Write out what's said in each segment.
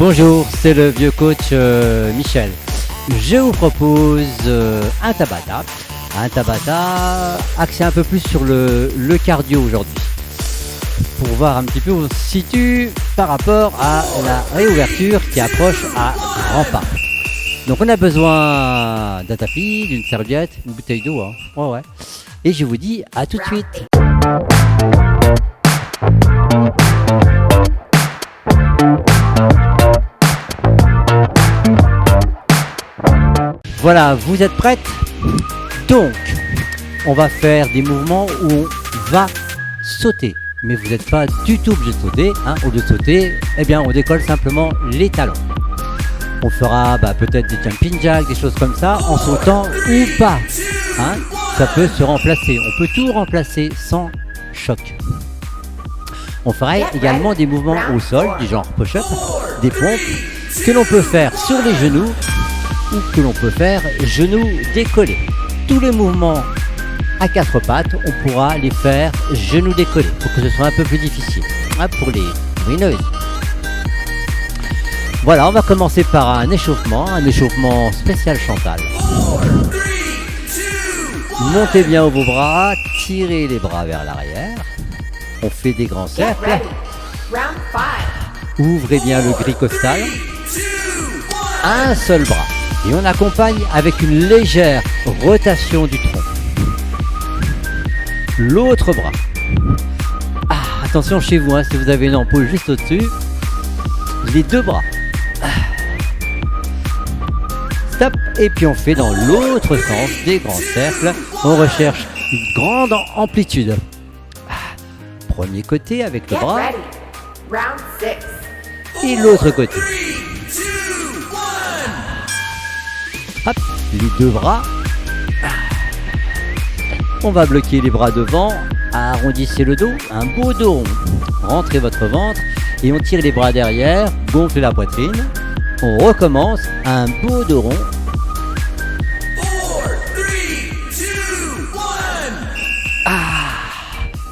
Bonjour, c'est le vieux coach Michel. Je vous propose un Tabata axé un peu plus sur le cardio aujourd'hui. Pour voir un petit peu où on se situe par rapport à la réouverture qui approche à grands pas. Donc on a besoin d'un tapis, d'une serviette, une bouteille d'eau. Hein. Ouais. Et je vous dis à tout de suite. Voilà, vous êtes prêtes? Donc, on va faire des mouvements où on va sauter. Mais vous n'êtes pas du tout obligé de sauter. Hein. Au lieu de sauter, eh bien, on décolle simplement les talons. On fera peut-être des jumping jacks, des choses comme ça, en sautant ou pas. Hein. Ça peut se remplacer. On peut tout remplacer sans choc. On fera également des mouvements au sol, du genre push-up, des pompes, que l'on peut faire sur les genoux ou que l'on peut faire genoux décollés. Tous les mouvements à quatre pattes, on pourra les faire genoux décollés pour que ce soit un peu plus difficile pour les winners. Voilà, on va commencer par un échauffement spécial Chantal. Montez bien vos bras, tirez les bras vers l'arrière. On fait des grands cercles. Ouvrez bien le gris costal. Un seul bras. Et on accompagne avec une légère rotation du tronc. L'autre bras. Attention chez vous, si vous avez une ampoule juste au-dessus. Les deux bras. Stop. Et puis on fait dans l'autre sens des grands cercles. On recherche une grande amplitude. Premier côté avec le bras. Et l'autre côté. Hop, les deux bras. On va bloquer les bras devant. Arrondissez le dos. Un beau dos rond. Rentrez votre ventre. Et on tire les bras derrière. Gonflez la poitrine. On recommence. Un beau dos rond.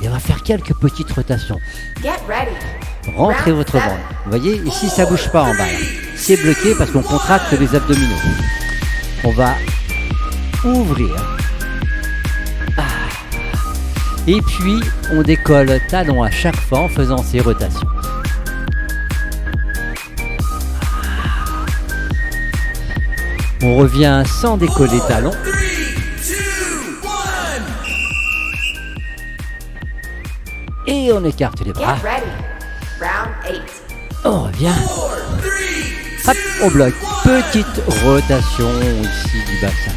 Et on va faire quelques petites rotations. Rentrez votre ventre. Vous voyez, ici ça bouge pas en bas. C'est bloqué parce qu'on contracte les abdominaux. On va ouvrir. Et puis, on décolle talon à chaque fois en faisant ces rotations. On revient sans décoller talon. Et on écarte les bras. On revient. Hop, on bloque. Petite rotation ici du bassin.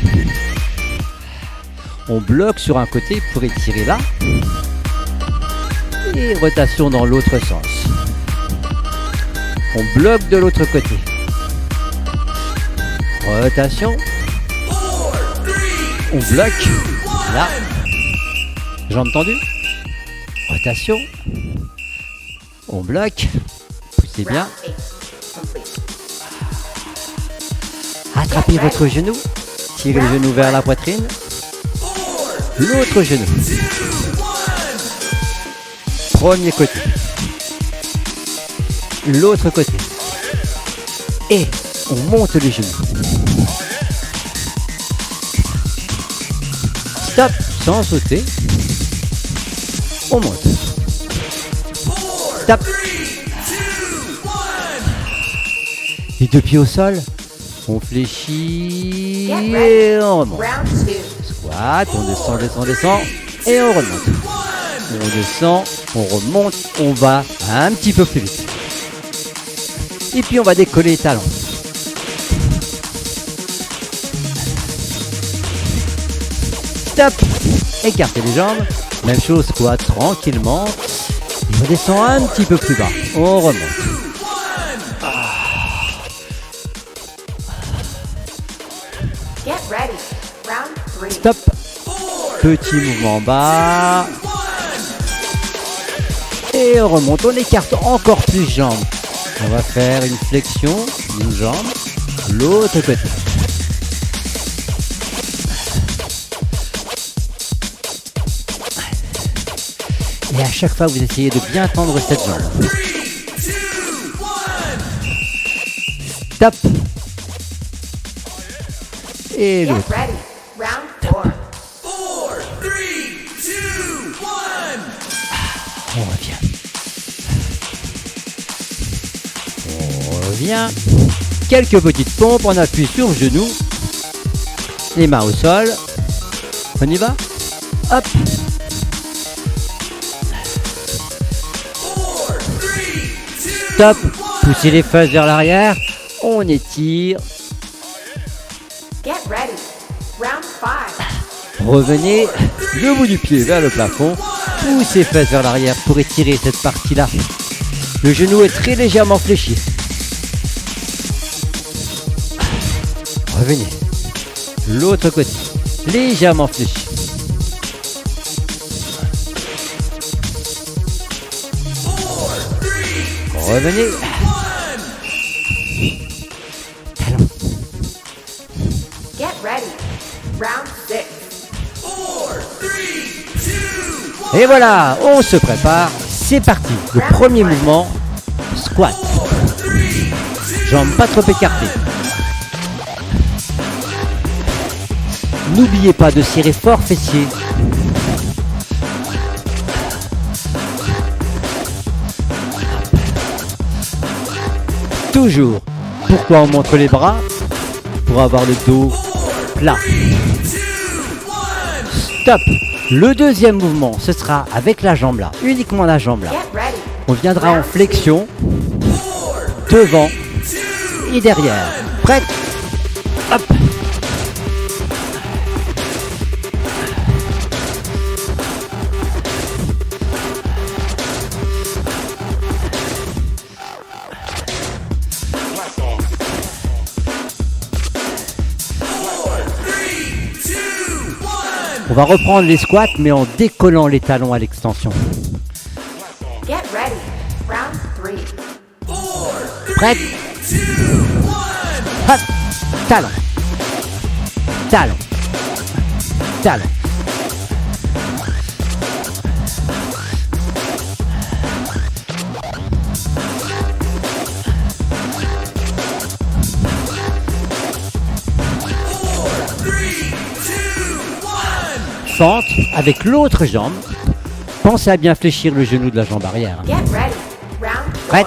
On bloque sur un côté pour étirer là. Et rotation dans l'autre sens. On bloque de l'autre côté. Rotation. On bloque. Là. Jambes tendues. Rotation. On bloque. Poussez bien. Attrapez votre genou. Tirez le genou vers la poitrine. L'autre genou. Premier côté. L'autre côté. Et on monte les genoux. Stop, sans sauter. On monte. Stop. Les deux pieds au sol. On fléchit et on remonte. Squat, on descend et on remonte. On descend, on remonte, on va un petit peu plus vite. Et puis on va décoller les talons. Stop. Écartez les jambes. Même chose, squat tranquillement. Et on descend un petit peu plus bas. On remonte. Stop. Petit mouvement en bas. Et on remonte. On écarte encore plus les jambes. On va faire une flexion d'une jambe. L'autre côté. Et à chaque fois, vous essayez de bien tendre cette jambe. Stop. Et Get l'autre. ready. Round 4. 4, 3, 2, 1. On revient. On revient. Quelques petites pompes, on appuie sur le genou. Les mains au sol. On y va. Hop. 4, 3, 2, Stop. Poussez les fesses vers l'arrière. On étire. Get ready. Round 5. Revenez. Le bout du pied vers le plafond. Poussez les fesses vers l'arrière pour étirer cette partie-là. Le genou est très légèrement fléchi. Revenez. L'autre côté. Légèrement fléchi. Revenez. Talon. Get ready. Round 6. 4, 3, 2, 1. Et voilà, on se prépare. C'est parti. Le premier mouvement, squat. Jambes pas trop écartées. N'oubliez pas de serrer fort fessier. Toujours. Pourquoi on montre les bras? Pour avoir le dos plat. Stop. Le deuxième mouvement, ce sera avec la jambe là. Uniquement la jambe là. Get ready. On viendra en flexion. Devant et derrière. Prête? Hop. On va reprendre les squats mais en décollant les talons à l'extension. Get ready. Round 3. Prête? Hop. Talon. Talon. Talon. Fente avec l'autre jambe. Pensez à bien fléchir le genou de la jambe arrière. Get ready. Round 4. Prête?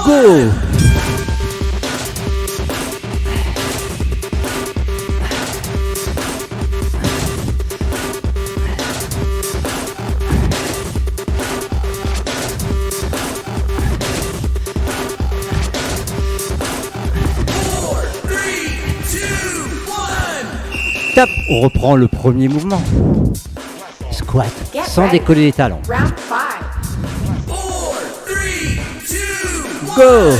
Go! Stop. On reprend le premier mouvement. Squat, sans décoller les talons. Round 5. Go!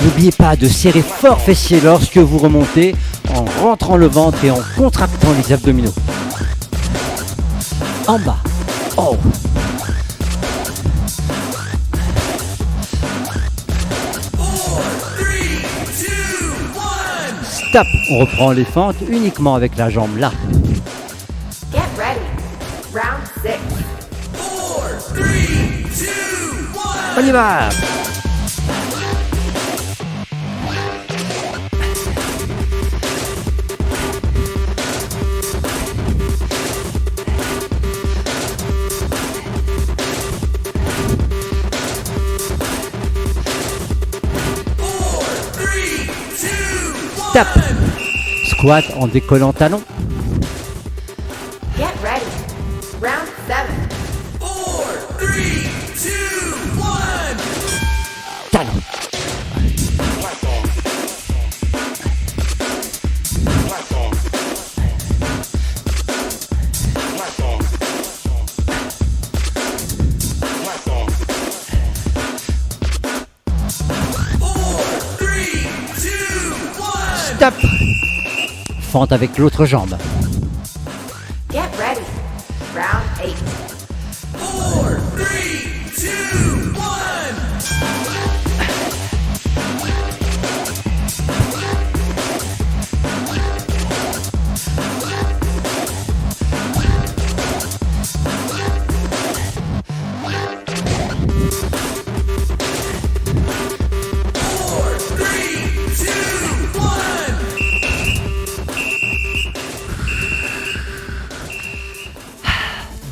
N'oubliez pas de serrer fort fessier lorsque vous remontez en rentrant le ventre et en contractant les abdominaux. En bas. Oh! Stop. On reprend les fentes uniquement avec la jambe là. Get ready. Round 6. On y va! Stop. Squat en décollant talon. Get ready. Round 7. Talon. Stop. Fente avec l'autre jambe. Get ready. Round 8.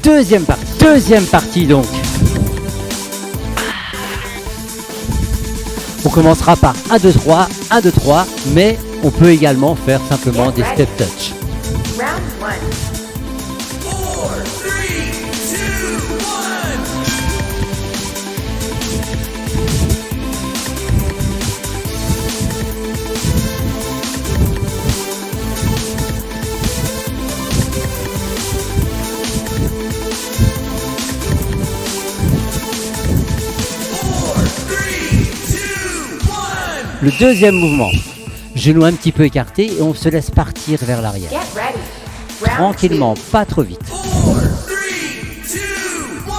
Deuxième partie donc. On commencera par 1, 2, 3, 1, 2, 3, mais on peut également faire simplement des step touch. Round 1. 4, 3, 2, 1. Le deuxième mouvement, genoux un petit peu écartés et on se laisse partir vers l'arrière. Get ready. Round Tranquillement, pas trop vite. 4, 3,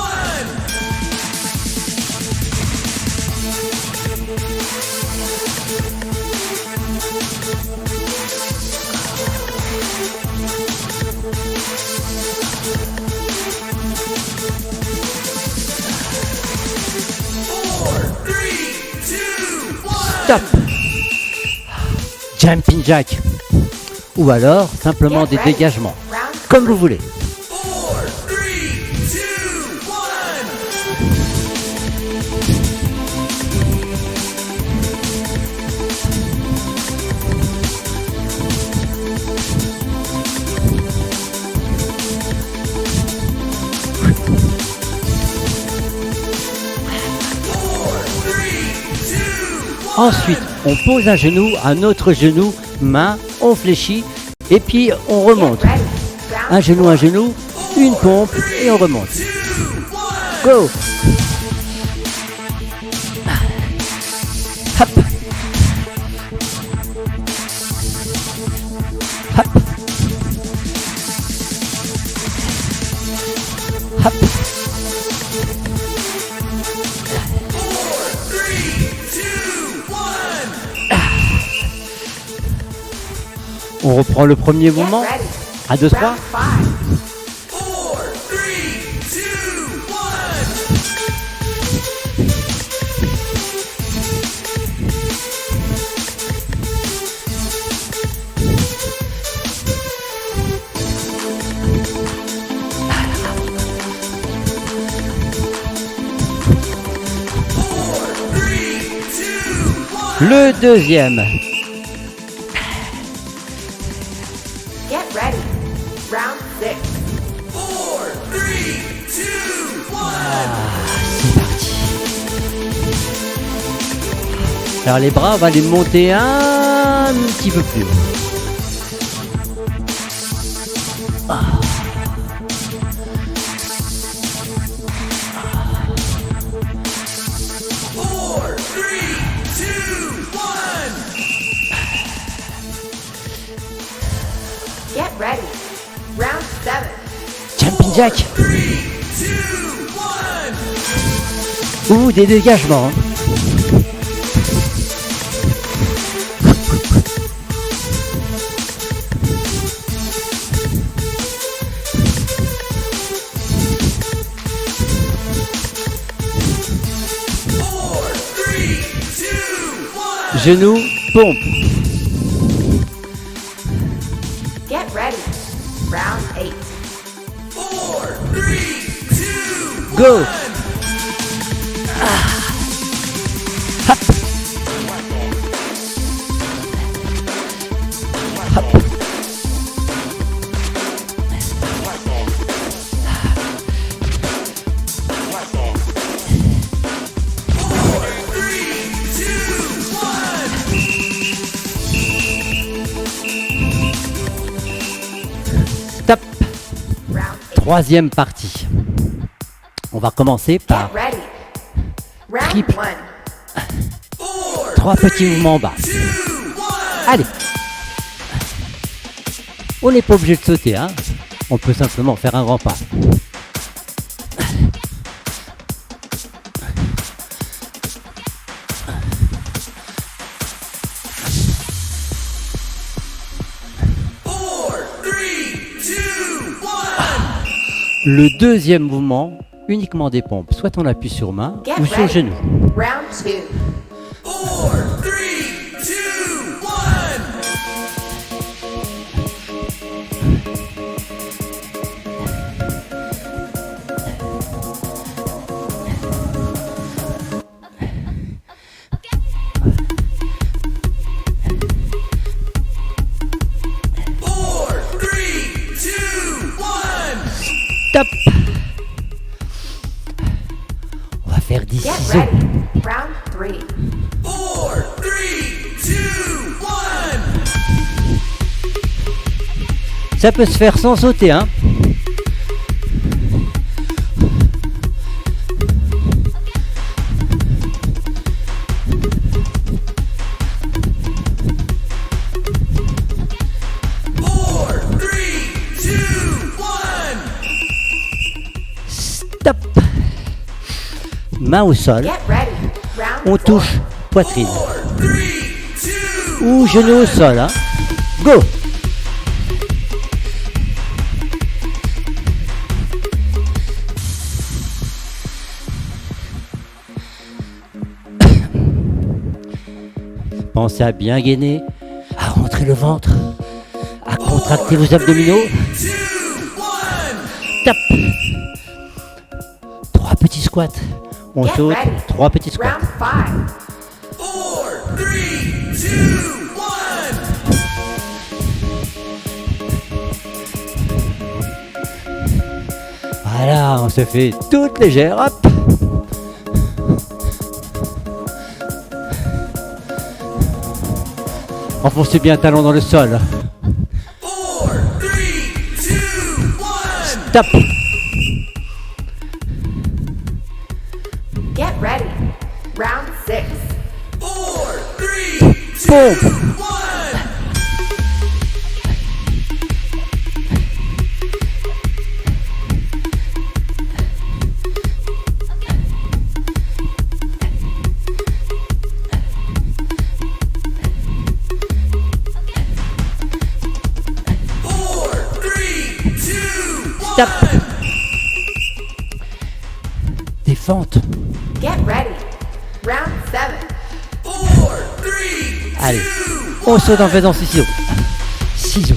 2, 1. Stop. Jumping jack. Ou alors simplement Get des ready. dégagements. Round Comme vous voulez. 4, 3, 2, 1. Ensuite, on pose un autre genou, main, on fléchit et puis on remonte. Get ready. Round Un genou, une pompe et on remonte. Go! Hop! Hop! Hop! On reprend le premier Get mouvement. ready. 1, 2, 3. Round 5. 4, 3, 2, 1. Le deuxième. Get ready. Round 6. 4, 3, 2, 1. C'est parti. Alors les bras, on va les monter un petit peu plus haut. Get ready. Round 7. Jumping jack. 3, 2, 1. Ou des dégagements. Hein. Genoux, pompe. Get ready. Round 8. 4, 3, 2, 1. Go. Hop. Hop. Stop. Round 8. Troisième partie. On va commencer Get par ready. Round Triple. 1. 3 petits mouvements en bas. Allez. On n'est pas obligé de sauter, hein. On peut simplement faire un grand pas. Le deuxième mouvement, uniquement des pompes. Soit on appuie sur main Get ou sur ready. genou. Round 2. 4, 3, 2, 1. Stop. On va faire 10 Get ciseaux. ready. Round 3. 4, 3, 2, 1. Ça peut se faire sans sauter, hein. Stop. Main au sol. Get ready. Round On 4. touche poitrine. Ou genou au sol, hein. Go. Pensez à bien gainer, à rentrer le ventre, à contracter vos abdominaux. Tap. 3 petits squats. On Get saute, ready. 3 petits squats. Round 5. 4, 3, 2, 1. Voilà, on se fait toute légère. Hop. Enfoncez bien le talon dans le sol. 4, 3, 2, 1. Stop. Get ready. Round 6. 4, 3, 2, Pompe. 1. Stop. Des fentes. Get ready. Round 7. 4, 3, Allez, on saute en faisant ciseaux. Ciseaux.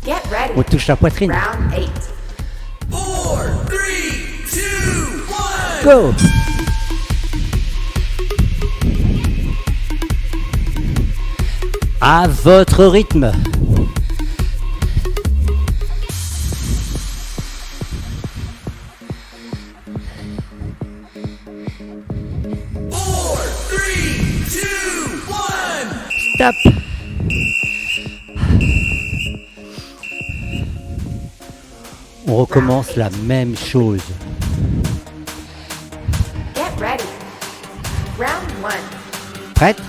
Get ready. On touche la poitrine. Round 8. 4, 3, 2, 1. Go. À votre rythme. Stop. On recommence la même chose. Get ready. Round 1. Prête?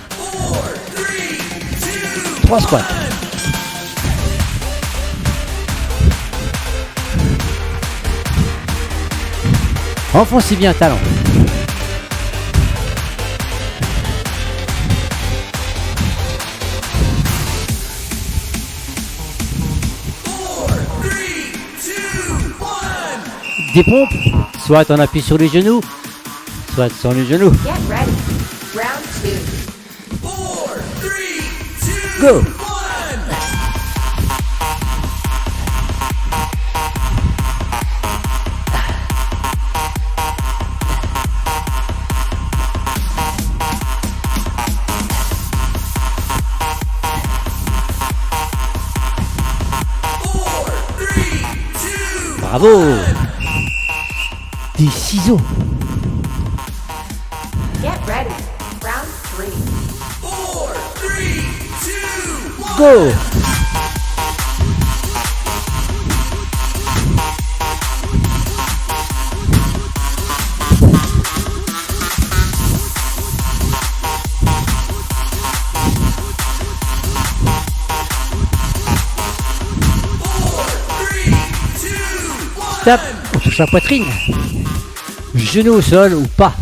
3 squats. Enfoncez bien le talon. Des pompes, soit on appuie sur les genoux, soit sur les genoux. Get ready. Round 2. 4, 3, 2, Go! 1. Bravo! Des ciseaux. Get ready. Round 3. 4, 3, 2, 1. Go! Stop, on touche la poitrine. Genou au sol ou pas.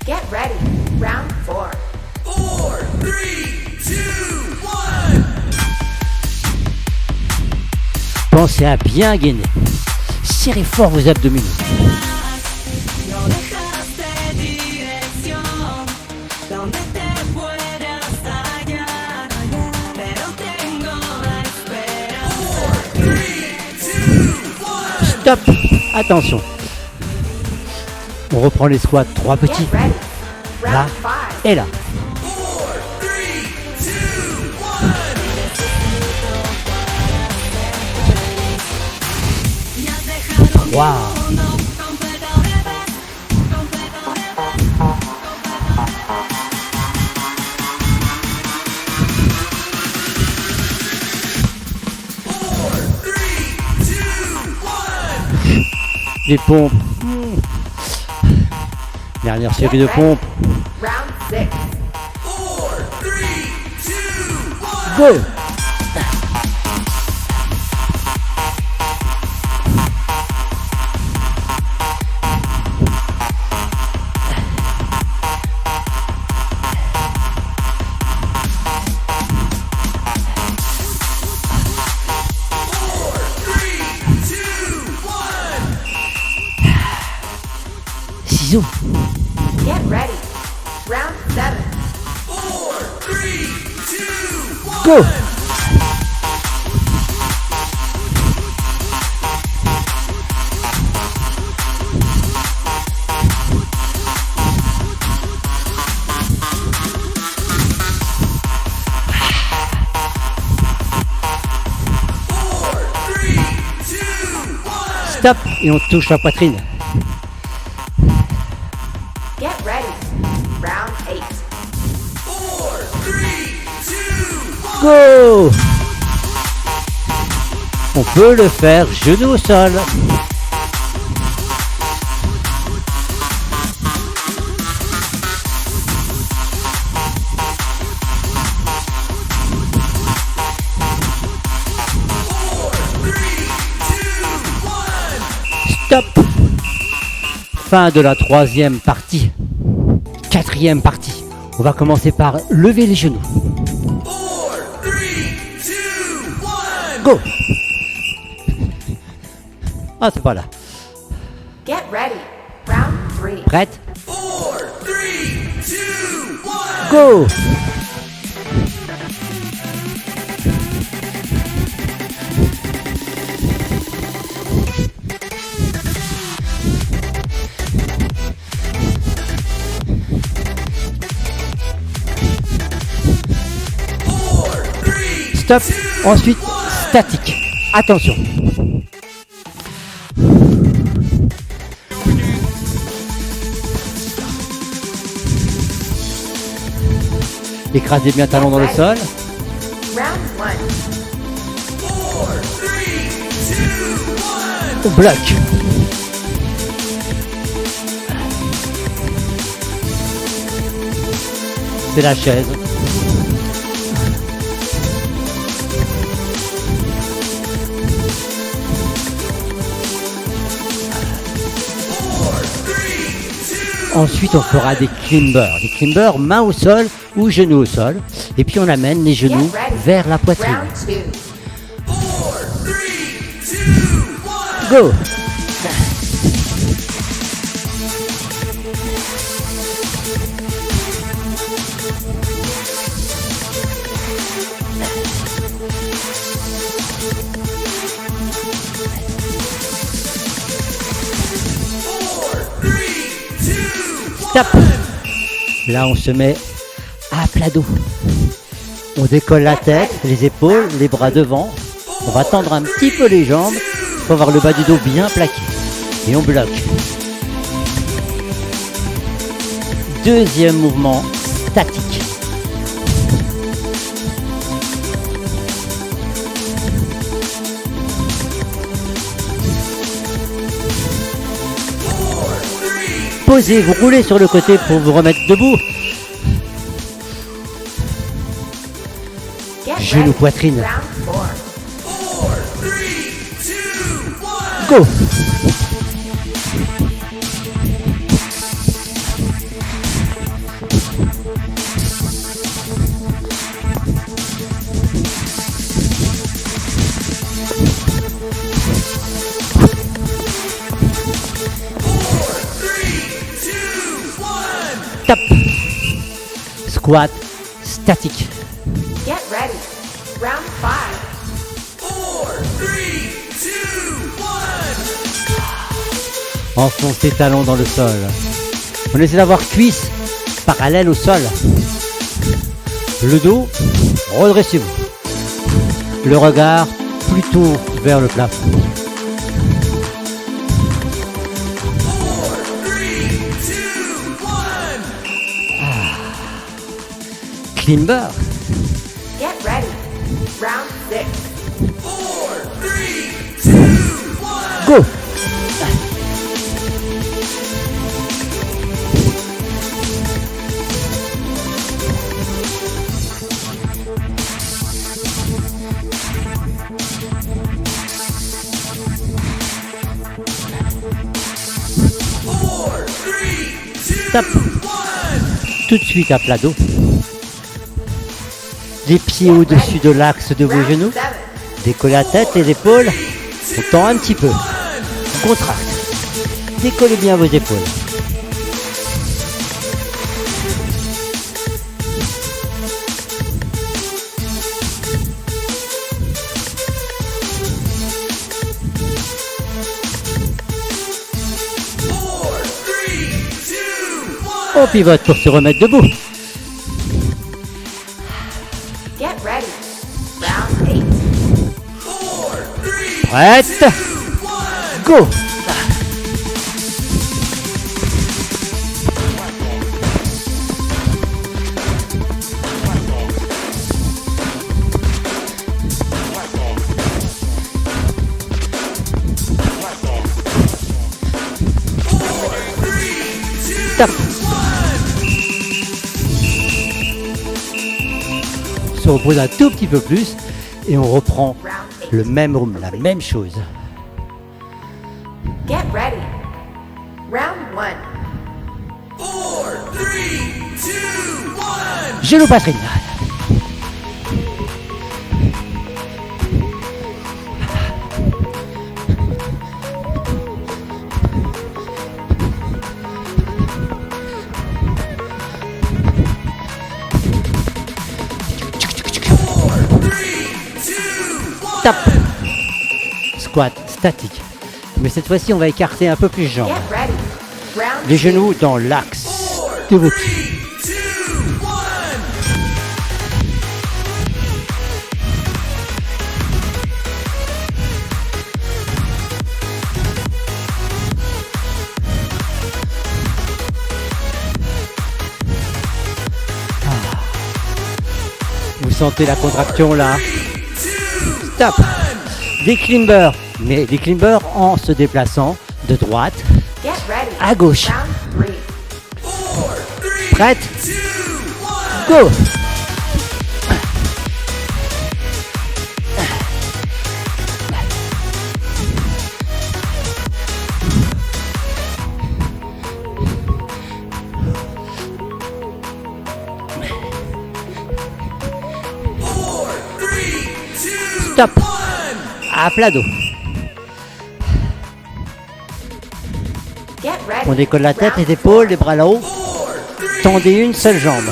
Get ready. Round 4. 4, 3, 2, 1. Pensez à bien gainer. Serrez fort vos abdominaux. No dejaste dirección, donde te puedas hallar. Stop. Attention. On reprend les squats, 3 petits. Get ready. Là Round 5. et là. 4, 3, 2, 1. 3. Les pompes. Dernière série de pompes. Round 6. 4, 3, 2, 1. Go. Ciseaux. Get ready. Round 7. 4, 3, 2, 1. Go. Stop et on touche la poitrine. Get ready. Round 8. 4, 3, 2, 1. Go. On peut le faire genou au sol. Stop. Fin de la troisième partie. Quatrième partie. On va commencer par lever les genoux. 4, 3, 2, 1. Go. Ah, c'est pas là. Get ready. Round 3. Prête? 4, 3, 2, 1. Go. Stop. Ensuite, statique. Attention. Écrasez bien talon dans le sol. Round 1. 4, 3, 2, 1. On bloque. C'est la chaise. Ensuite, on fera des climbers. Des climbers, main au sol ou genoux au sol. Et puis, on amène les genoux vers la poitrine. Round 2. 4, 3, 2, 1. Go. Stop. Là, on se met à plat dos. On décolle la tête, les épaules, les bras devant. On va tendre un petit peu les jambes pour avoir le bas du dos bien plaqué. Et on bloque. Deuxième mouvement statique. Posez, vous roulez sur le côté pour vous remettre debout. Get Genou, ready. poitrine. Round 4. 4, 3, 2, 1. Go. Tap. Squat statique. Get ready. Round 5. 4, 3, 2, 1. Enfonce tes talons dans le sol. On essaie d'avoir cuisse parallèle au sol. Le dos, redressez-vous. Le regard plutôt vers le plafond. 4, 3, 2, 1. Climber. Get ready. Round 6. 4, 3, 2, 1. Go. Tape tout de suite à plat dos. Les pieds au-dessus de l'axe de vos Round genoux. 7. Décollez la tête, les épaules. On tend un petit peu. On contracte. Décollez bien vos épaules. On pivote pour se remettre debout. Get ready. Round 8. Prête. Go. Tape. On se repose un tout petit peu plus et on reprend Round 8. le même room, la même chose. Get ready. Round 1. 4, 3, 2, 1. Genou poitrine. Tape. Squat statique. Mais cette fois-ci, on va écarter un peu plus les jambes. Get ready. Round Les 2. genoux dans l'axe de vos pieds. 2, 1. Vous sentez la contraction là. Stop. Des climbers, mais des climbers en se déplaçant de droite Get ready. à gauche. Round 3. Prête. Go. Stop. À plat dos. Get ready. On décolle la tête, Round les épaules, les bras là-haut. Tendez une seule jambe.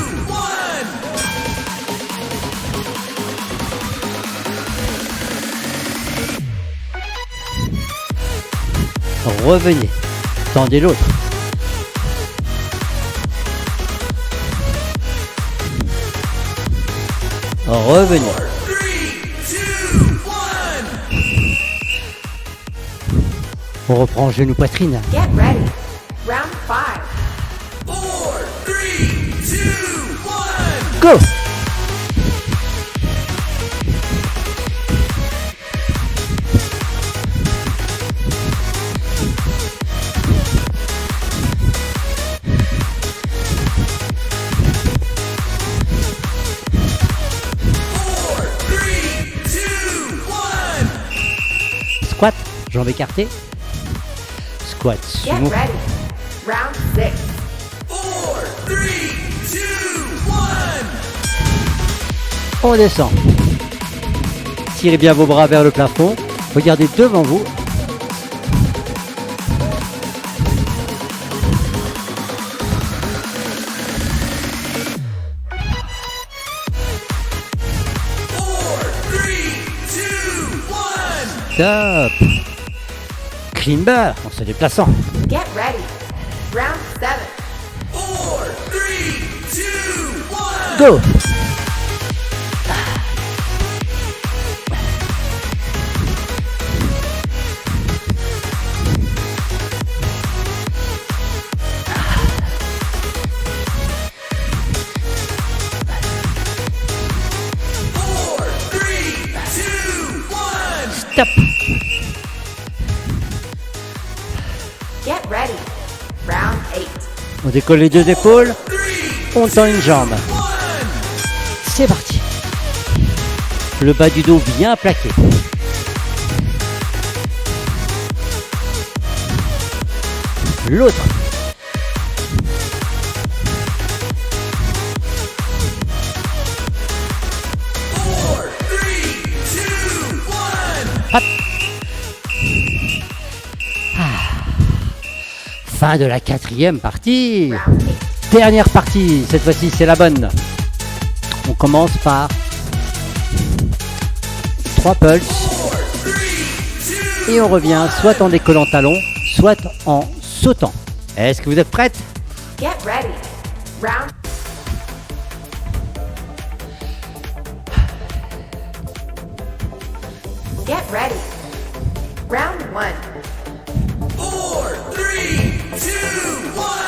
Revenez. Tendez l'autre. Revenez. On reprend genou poitrine. Get ready. Round 5. 4, 3, 2, 1. Go. Squat, jambes écartées. Squat, Get sumo. ready. Round 6. 4, 3, 2, 1. On descend. Tirez bien vos bras vers le plafond. Regardez devant vous. Top. Climber en se déplaçant. Get Round 7. 4, 3, 2, 1. Go! Stop! Get ready. Round 8. On décolle les deux épaules, on tend une jambe. C'est parti. Le bas du dos bien plaqué. L'autre. Hop. Fin de la 4e partie. Round 8. Dernière partie, cette fois-ci c'est la bonne. On commence par 3 pulses et on revient soit en décollant talon, soit en sautant. Est-ce que vous êtes prête? Get ready. Round. Get ready. Round 1. 4, 3, 2, 1.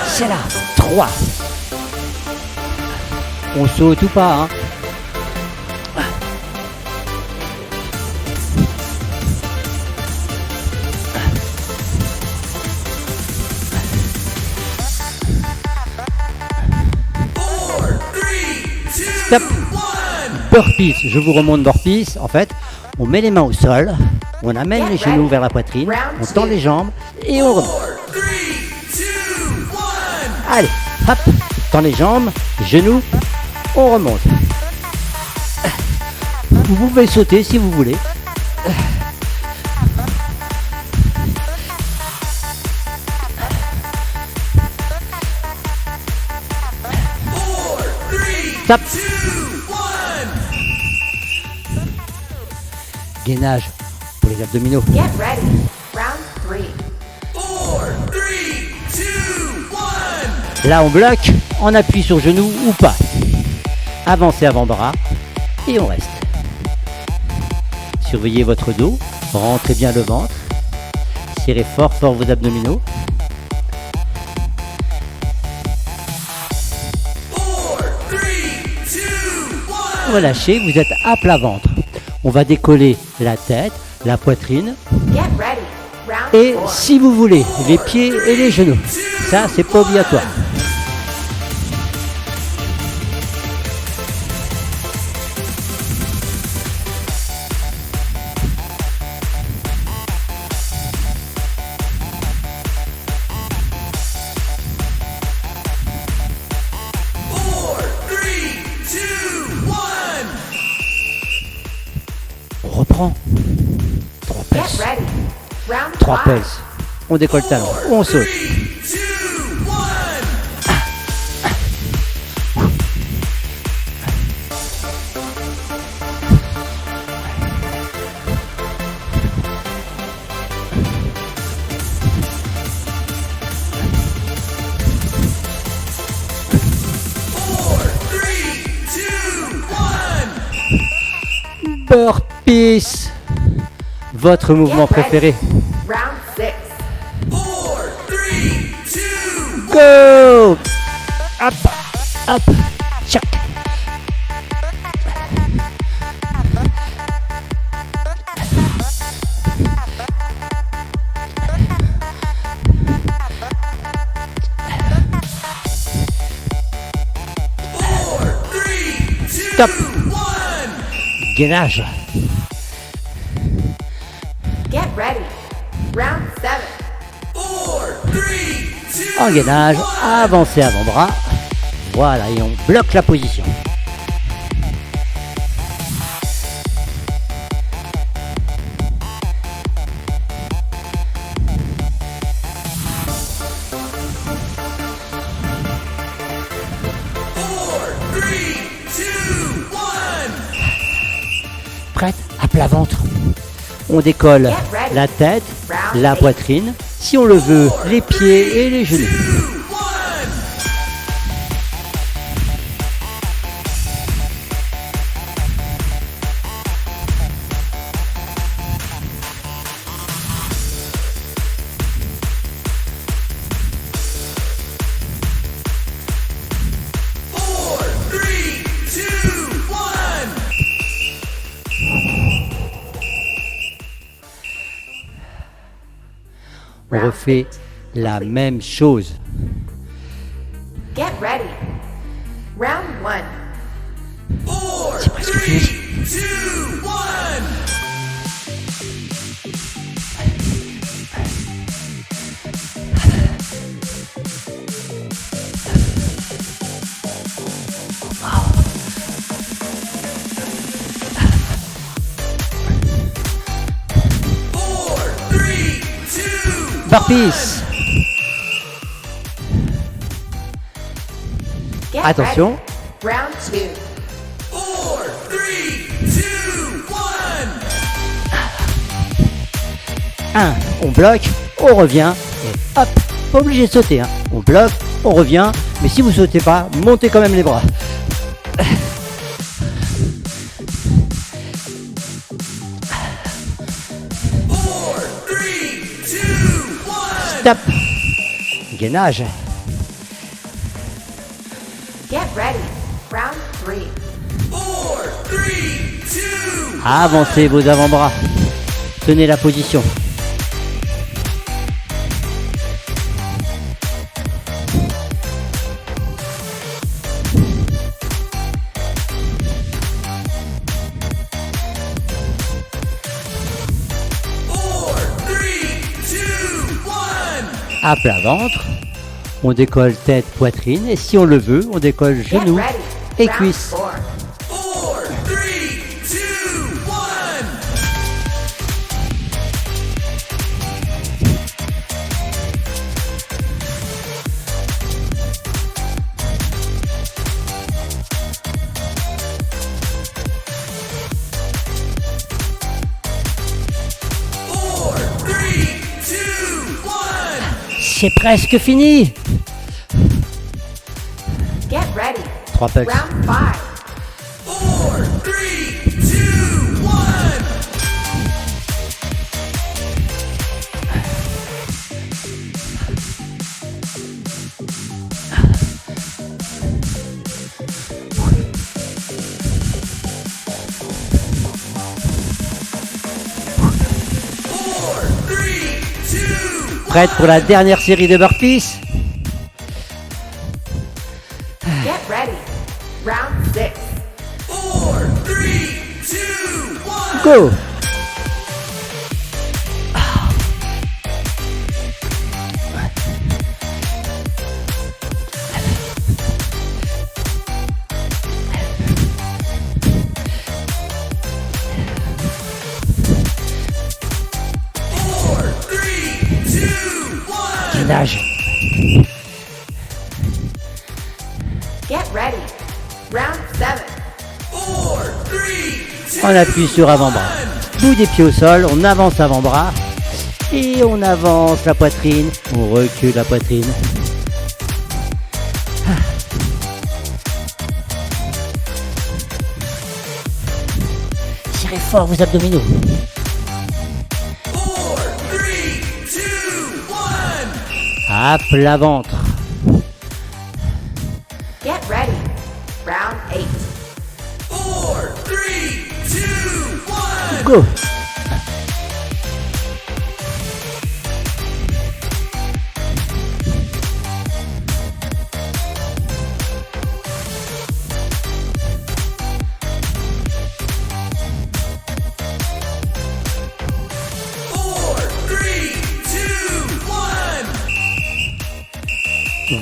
C'est là, 3. On saute ou pas, hein? Stop. Burpees, je vous remonte burpees. En fait, on met les mains au sol, on amène les genoux vers la poitrine, on tend les jambes et on remonte. 4, 3, 2, 1. Allez, hop, tend les jambes, genoux, on remonte. Vous pouvez sauter si vous voulez. Stop. Gainage pour les abdominaux. Get ready. Round 3. 4, 3, 2, 1. Là, on bloque, on appuie sur genou ou pas. Avancez avant-bras et on reste. Surveillez votre dos, rentrez bien le ventre. Serrez fort fort vos abdominaux. 4, 3, 2, 1. Relâchez, vous êtes à plat ventre. On va décoller la tête, la poitrine Get ready. Round et 4. si vous voulez, les pieds et les genoux. Ça, c'est pas obligatoire. On reprend. 3 Get pulses. ready. Round 3 5. pulses. On décolle le talon. On saute. 3, 2, 1. Burpees. Votre mouvement Get ready. préféré. Round 6. 4, 3, 2, 1. Go. Hop. Hop. Tchac. Stop. Gainage. Get ready. Round 7. 4, 3, 2, En gainage, avancez avant-bras. Voilà, et on bloque la position. Prête? À plat ventre. On décolle la tête, la poitrine. Si on le veut, les pieds et les genoux. refait la même chose. Get ready. Round 1. 4, 3, 2, 1. Burpees. Get Attention. ready. Round 2. 4, 3, 2, 1. 1, on bloque, on revient, et hop, pas obligé de sauter, hein. On bloque, on revient, mais si vous sautez pas, montez quand même les bras. 4, 3, 2, 1. Stop. Gainage. Get ready. Round 3. 4, 3, 2, Avancez vos avant-bras. Tenez la position. À plat ventre. On décolle tête, poitrine. Et si on le veut, on décolle Get genoux ready. et Round cuisses. 4. 4, 3, 2, 1. C'est presque fini. Get ready. 3 pucks. Round 5. 4, 3, 2, 1. Prête pour la dernière série de burpees? Get ready. Round 6. 4, 3, 2, 1. Go. Gainage. Get ready. Round 7. 4, 3, 2, On appuie sur avant-bras. Bout des pieds au sol, on avance avant-bras. Et on avance la poitrine. On recule la poitrine. Tirez fort vos abdominaux. 4, 3, 2, 1. À plat ventre. Get ready. Round 8. 4, 3, 2, 1. Go.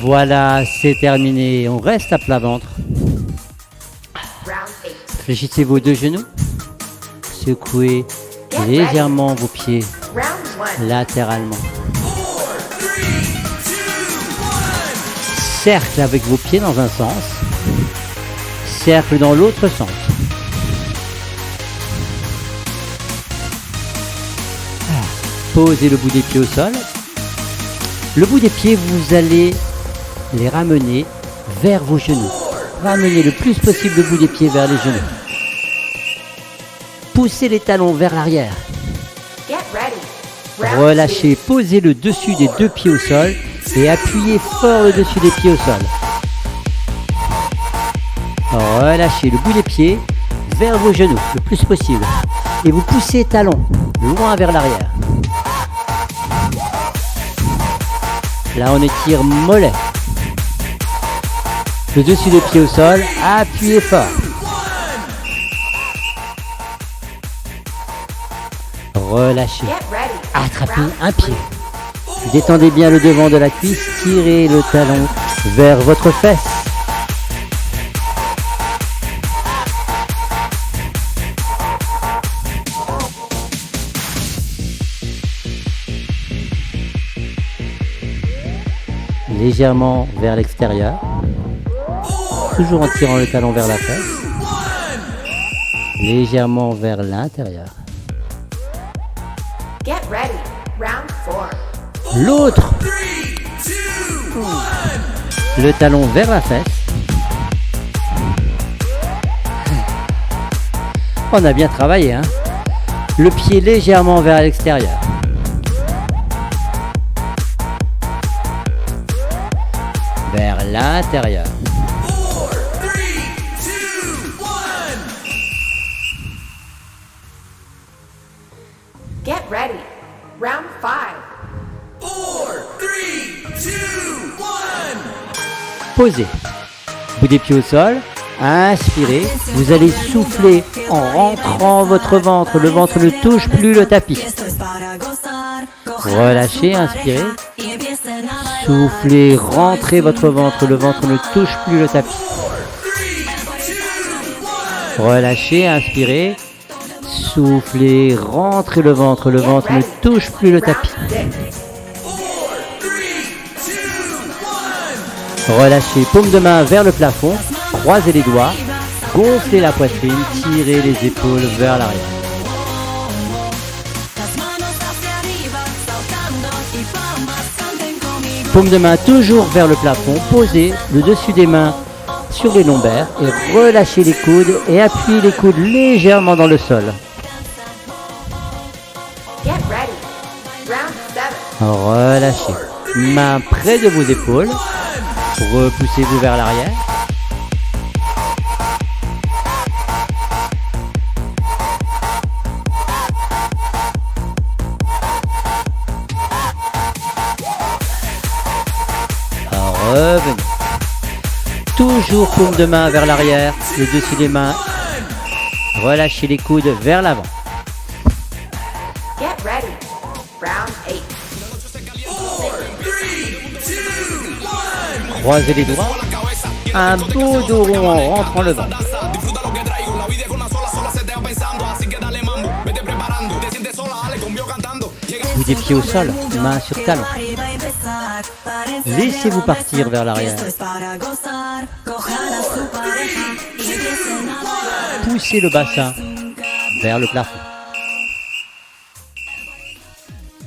Voilà, c'est terminé. On reste à plat ventre. Round 8. Fléchissez vos deux genoux. Secouez légèrement vos pieds Round 1. latéralement. Cercle avec vos pieds dans un sens. Cercle dans l'autre sens. Posez le bout des pieds au sol. Le bout des pieds, vous allez les ramener vers vos genoux. Ramenez le plus possible le bout des pieds vers les genoux. Poussez les talons vers l'arrière. Get ready. Round Relâchez, posez le dessus des deux pieds au sol et appuyez fort le dessus des pieds au sol. Relâchez le bout des pieds vers vos genoux le plus possible. Et vous poussez les talons loin vers l'arrière. Là, on étire mollet. Le dessus des pieds au sol, appuyez fort. Relâchez. Get ready. Attrapez Round un pied. 3. Détendez bien le devant de la cuisse, tirez le talon vers votre fesse. Légèrement vers l'extérieur, toujours en tirant le talon vers la fesse, légèrement vers l'intérieur. Get ready. Round 4. L'autre, 3, 2, 1. le talon vers la fesse. On a bien travaillé, hein. Le pied légèrement vers l'extérieur. Vers l'intérieur. 4, 3, 2, 1. Get ready. Round 5. 4, 3, 2, 1. Posez. Bout des pieds au sol. Inspirez. Vous allez souffler en rentrant votre ventre. Le ventre ne touche plus le tapis. Relâchez, inspirez. Soufflez, rentrez votre ventre. Le ventre ne touche plus le tapis. Relâchez, inspirez. Soufflez, rentrez le ventre. Le ventre ne touche plus le tapis. Relâchez, paume de main vers le plafond. Croisez les doigts. Gonflez la poitrine. Tirez les épaules vers l'arrière. Paume de main toujours vers le plafond. Posez le dessus des mains sur les lombaires et relâchez les coudes et appuyez les coudes légèrement dans le sol. Get ready. Round 7. Relâchez. Main près de vos épaules. Repoussez-vous vers l'arrière. Revenez. Toujours paume de main vers l'arrière, le dessus des mains. Relâchez les coudes vers l'avant. Get ready. Round 8. Croisez les doigts. Un beau dos rond en rentrant le ventre. Bout des pieds au sol, main sur talon. Laissez-vous partir vers l'arrière. Poussez le bassin vers le plafond.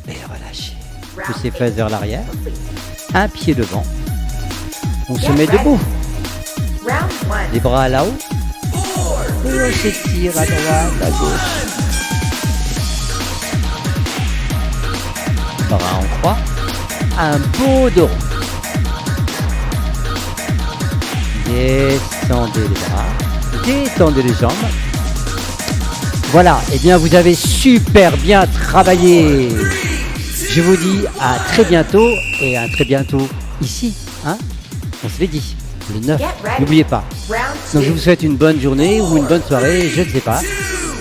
Et relâchez. Poussez fesses vers l'arrière. Un pied devant. On se met debout. Round 1. Les bras là-haut. Et on s'étire à droite, à gauche. Bras en croix. Un beau dos. Descendez les bras. Détendez les jambes. Voilà, et bien vous avez super bien travaillé. Je vous dis à très bientôt et à très bientôt ici. Hein, on se l'est dit, le 9. N'oubliez pas. Round Donc je 2. vous souhaite une bonne journée ou une bonne soirée, je ne sais pas.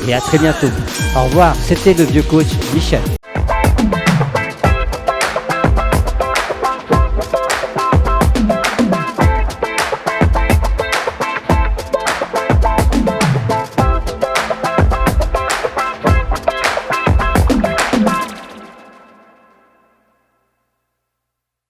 Et à très bientôt. Au revoir, c'était le vieux coach Michel.